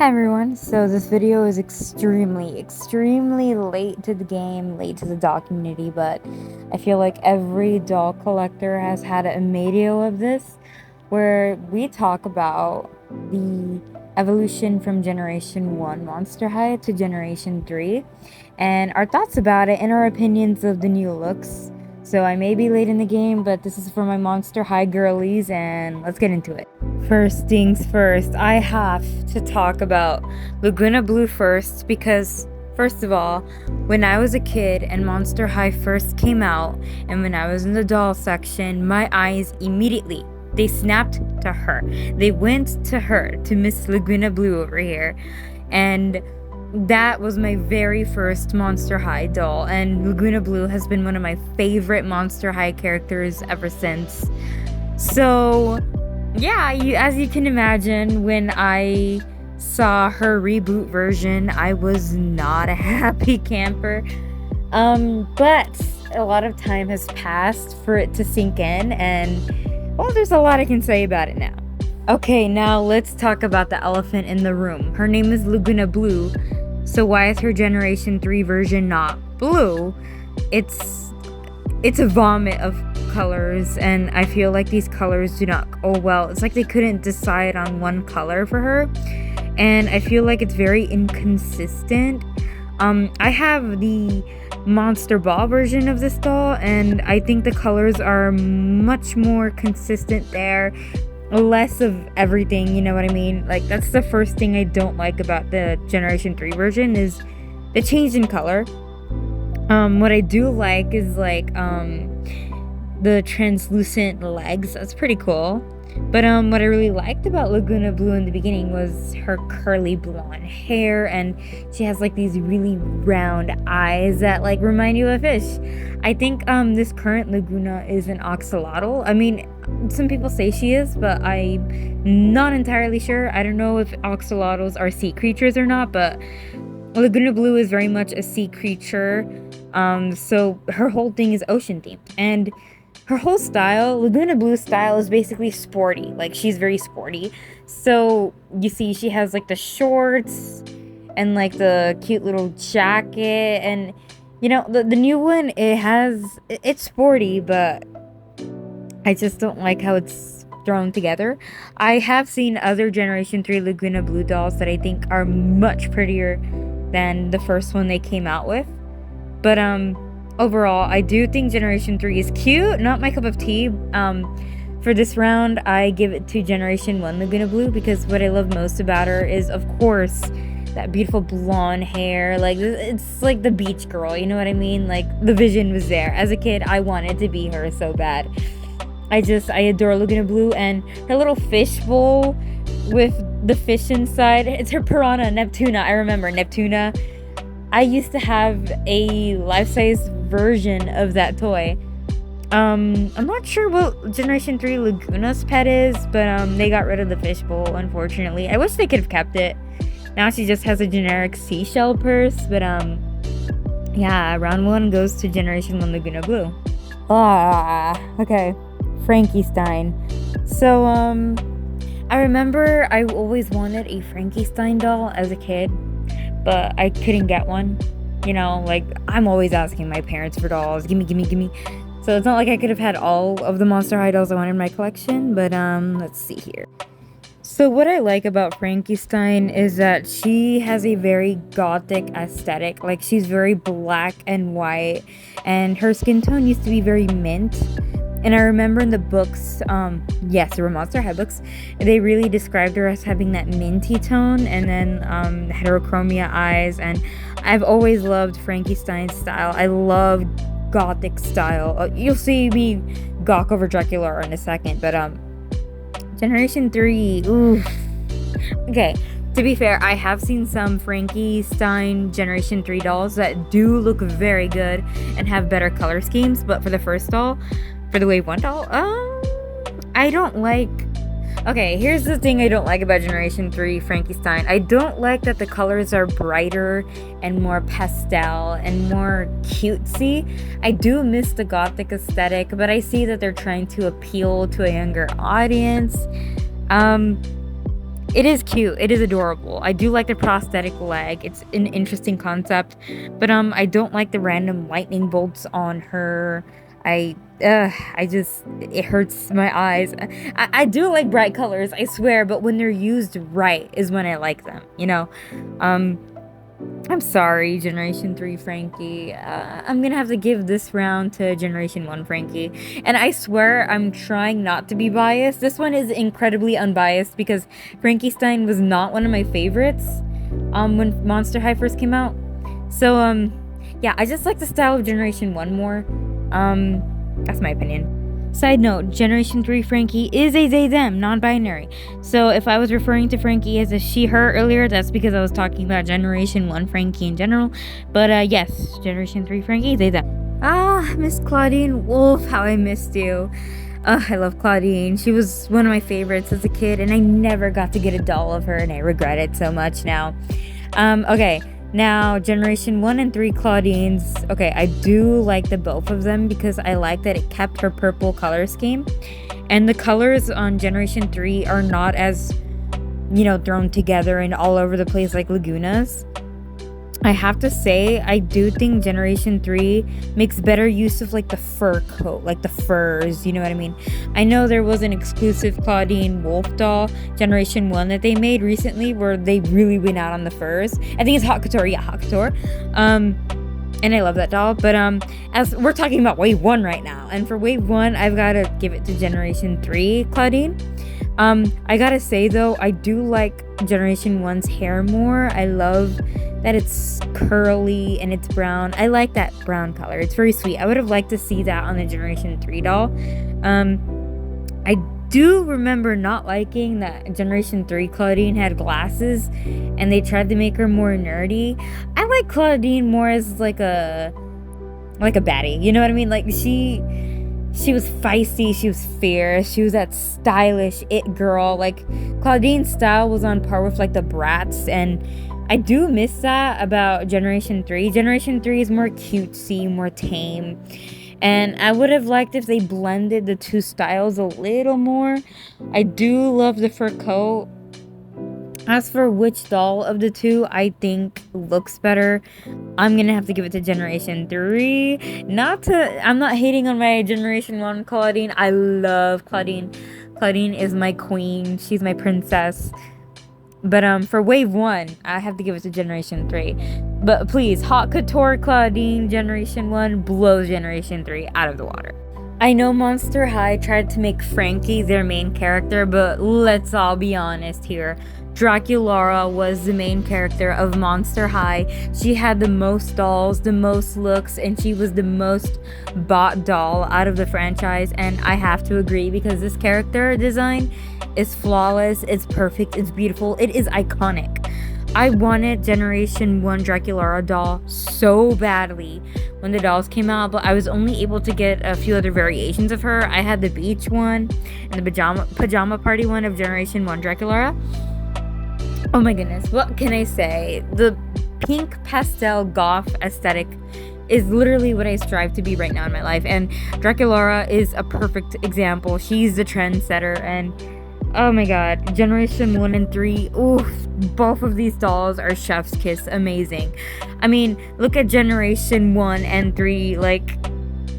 Hi everyone, so this video is extremely late to the game, late to the doll community, but I feel like every doll collector has had a video of this where we talk about the evolution from Generation 1 Monster High to Generation 3 and our thoughts about it and our opinions of the new looks. So I may be late in the game, but this is for my Monster High girlies, and let's get into it. First things first, I have to talk about Laguna Blue first because, first of all, when I was a kid and Monster High first came out, and when I was in the doll section, my eyes immediately, they snapped to her. They went to her, to Miss Laguna Blue over here, and that was my very first Monster High doll, and Laguna Blue has been one of my favorite Monster High characters ever since. So yeah, as you can imagine, when I saw her reboot version, I was not a happy camper. But a lot of time has passed for it to sink in, and well, there's a lot I can say about it now. Okay, now let's talk about the elephant in the room. Her name is Laguna Blue, so why is her Generation 3 version not blue? It's a vomit of colors, and I feel like these colors do not go well. It's like they couldn't decide on one color for her, and I feel like it's very inconsistent. I have the Monster Ball version of this doll, and I think the colors are much more consistent there. Less of everything, you know what I mean? Like, that's the first thing I don't like about the Generation 3 version is the change in color. What I do like is the translucent legs. That's pretty cool. But what I really liked about Laguna Blue in the beginning was her curly blonde hair, and she has like these really round eyes that like remind you of a fish. I think this current Laguna is an axolotl. I mean, some people say she is, but I'm not entirely sure. I don't know if axolotls are sea creatures or not, but Laguna Blue is very much a sea creature. So her whole thing is ocean themed, and her whole style, Laguna Blue's style, is basically sporty. Like, she's very sporty. So you see, she has like the shorts and like the cute little jacket, and you know, the new one, it's sporty, but I just don't like how it's thrown together. I have seen other Generation 3 Laguna Blue dolls that I think are much prettier than the first one they came out with. But overall, I do think Generation 3 is cute. Not my cup of tea. For this round, I give it to Generation 1 Laguna Blue because what I love most about her is, of course, that beautiful blonde hair. Like, it's like the beach girl, you know what I mean? Like, the vision was there. As a kid, I wanted to be her so bad. I adore Laguna Blue, and her little fish bowl with the fish inside. It's her piranha, Neptuna. I remember Neptuna. I used to have a life-size version of that toy. I'm not sure what Generation 3 Laguna's pet is, but they got rid of the fishbowl, unfortunately. I wish they could have kept it. Now she just has a generic seashell purse, but yeah, round 1 goes to Generation 1 Laguna Blue. Okay. Frankie Stein. So, I remember I always wanted a Frankie Stein doll as a kid, but I couldn't get one. You know, like, I'm always asking my parents for dolls. Gimme. So it's not like I could have had all of the Monster High dolls I wanted in my collection, but let's see here. So what I like about Frankie Stein is that she has a very gothic aesthetic. Like, she's very black and white, and her skin tone used to be very mint. And I remember in the books, yes, there were Monster High books, they really described her as having that minty tone, and then heterochromia eyes, and I've always loved Frankie Stein's style. I love gothic style. You'll see me gawk over Draculaura in a second, but Generation 3, oof. Okay, to be fair, I have seen some Frankie Stein Generation 3 dolls that do look very good and have better color schemes, but for the first doll, for the Wave 1 doll, I don't like... Okay, here's the thing I don't like about Generation 3 Frankie Stein. I don't like that the colors are brighter and more pastel and more cutesy. I do miss the gothic aesthetic, but I see that they're trying to appeal to a younger audience. It is cute. It is adorable. I do like the prosthetic leg. It's an interesting concept, but I don't like the random lightning bolts on her. I just, it hurts my eyes. I do like bright colors, I swear, but when they're used right is when I like them, you know? I'm sorry, Generation 3 Frankie. I'm gonna have to give this round to Generation 1 Frankie. And I swear I'm trying not to be biased. This one is incredibly unbiased because Frankie Stein was not one of my favorites when Monster High first came out. So, yeah, I just like the style of Generation 1 more. That's my opinion. Side note, Generation 3 Frankie is a they them, non-binary. So if I was referring to Frankie as a she her earlier, that's because I was talking about Generation 1 Frankie in general. But yes, Generation 3 Frankie, they them. Ah, Miss Claudine Wolf, how I missed you. I love Claudine. She was one of my favorites as a kid, and I never got to get a doll of her, and I regret it so much now. Okay. Now, Generation 1 and 3 Claudines, okay, I do like the both of them because I like that it kept her purple color scheme. And the colors on Generation 3 are not as, you know, thrown together and all over the place like Laguna's. I have to say, I do think Generation 3 makes better use of, like, the fur coat, like the furs, you know what I mean? I know there was an exclusive Claudine Wolf doll, Generation 1, that they made recently where they really went out on the furs. I think it's Haute Couture, yeah, Haute Couture. And I love that doll, but as we're talking about Wave 1 right now, and for Wave 1, I've got to give it to Generation 3 Claudine. I gotta say, though, I do like Generation 1's hair more. I love that it's curly and it's brown. I like that brown color. It's very sweet. I would have liked to see that on the Generation 3 doll. I do remember not liking that Generation 3 Claudine had glasses and they tried to make her more nerdy. I like Claudine more as like a baddie. You know what I mean? Like she was feisty, she was fierce, she was that stylish it girl. Like Claudine's style was on par with like the Bratz, and I do miss that about Generation 3. Generation 3 is more cutesy, more tame. And I would have liked if they blended the two styles a little more. I do love the fur coat. As for which doll of the two I think looks better, I'm gonna have to give it to Generation 3. I'm not hating on my Generation 1 Claudine. I love Claudine. Claudine is my queen. She's my princess. But for Wave 1, I have to give it to Generation 3. But please, Haute Couture Claudine Generation 1 blows Generation 3 out of the water. I know Monster High tried to make Frankie their main character, but let's all be honest here. Draculaura was the main character of Monster High. She had the most dolls, the most looks, and she was the most bought doll out of the franchise. And I have to agree because this character design is flawless, it's perfect, it's beautiful, it is iconic. I wanted Generation 1 Draculaura doll so badly when the dolls came out, but I was only able to get a few other variations of her. I had the beach one and the pajama party one of Generation 1 Draculaura. Oh my goodness, what can I say? The pink pastel goth aesthetic is literally what I strive to be right now in my life, and Draculaura is a perfect example. She's the trendsetter, and oh my god, Generation 1 and 3, oof, both of these dolls are chef's kiss amazing. I mean, look at Generation 1 and 3, like,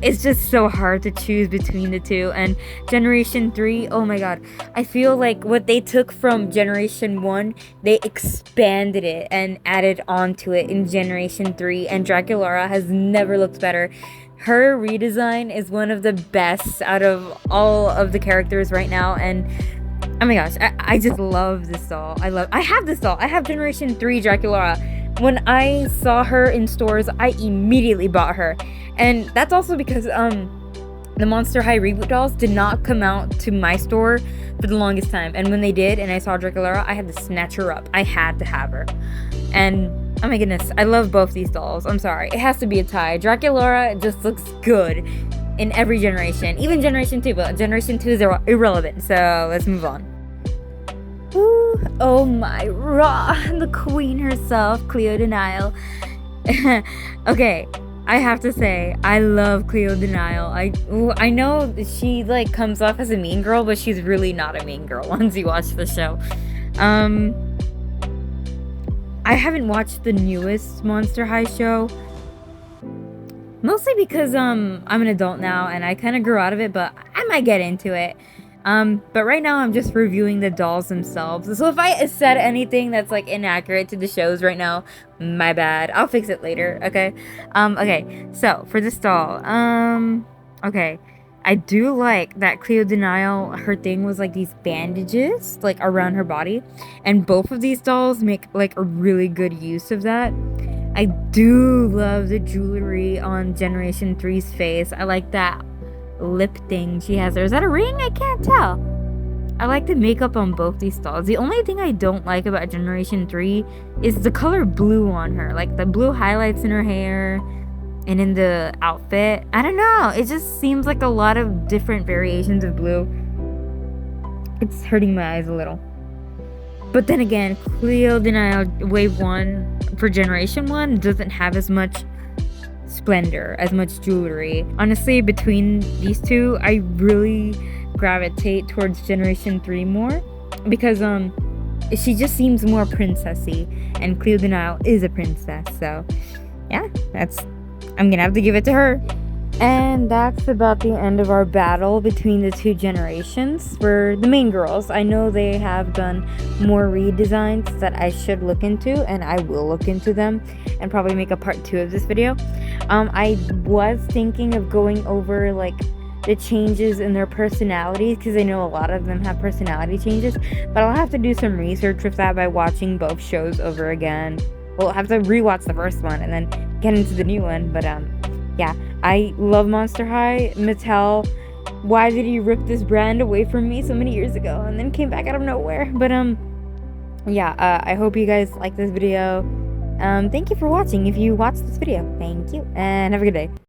it's just so hard to choose between the two. And Generation 3, oh my god, I feel like what they took from Generation 1, they expanded it and added on to it in Generation 3, and Draculaura has never looked better. Her redesign is one of the best out of all of the characters right now, and oh my gosh, I just love this doll. I have this doll. I have Generation 3 Draculaura. When I saw her in stores, I immediately bought her. And that's also because the Monster High reboot dolls did not come out to my store for the longest time. And when they did, and I saw Draculaura, I had to snatch her up. I had to have her. And oh my goodness, I love both these dolls. I'm sorry. It has to be a tie. Draculaura just looks good in every generation. Even Generation 2, but Generation 2 is irrelevant. So let's move on. Ooh, oh my raw, the queen herself, Cleo de Nile. Okay, I have to say, I love Cleo de Nile. I know she like comes off as a mean girl, but she's really not a mean girl once you watch the show. Um, I haven't watched the newest Monster High show, mostly because I'm an adult now and I kind of grew out of it, but I might get into it. But right now I'm just reviewing the dolls themselves. So if I said anything that's like inaccurate to the shows right now, my bad. I'll fix it later, okay? Okay. So for this doll, okay. I do like that Cleo de Nile, her thing was like these bandages like around her body, and both of these dolls make like a really good use of that. I do love the jewelry on Generation 3's face. I like that lip thing she has there. Is that a ring? I can't tell. I like the makeup on both these dolls. The only thing I don't like about Generation 3 is the color blue on her. Like the blue highlights in her hair and in the outfit. I don't know. It just seems like a lot of different variations of blue. It's hurting my eyes a little. But then again, Cleo de Nile Wave 1 for Generation 1 doesn't have as much splendor, as much jewelry. Honestly, between these two, I really gravitate towards Generation 3 more because she just seems more princessy, and Cleo de Nile is a princess. So yeah, I'm gonna have to give it to her. And that's about the end of our battle between the two generations for the main girls. I know they have done more redesigns that I should look into, and I will look into them and probably make a part 2 of this video. I was thinking of going over like the changes in their personalities, because I know a lot of them have personality changes, but I'll have to do some research with that by watching both shows over again. Well, I'll have to rewatch the first one and then get into the new one. But yeah, I love Monster High. Mattel, why did you rip this brand away from me so many years ago and then came back out of nowhere? But yeah, I hope you guys like this video. Thank you for watching. If you watched this video, thank you, and have a good day.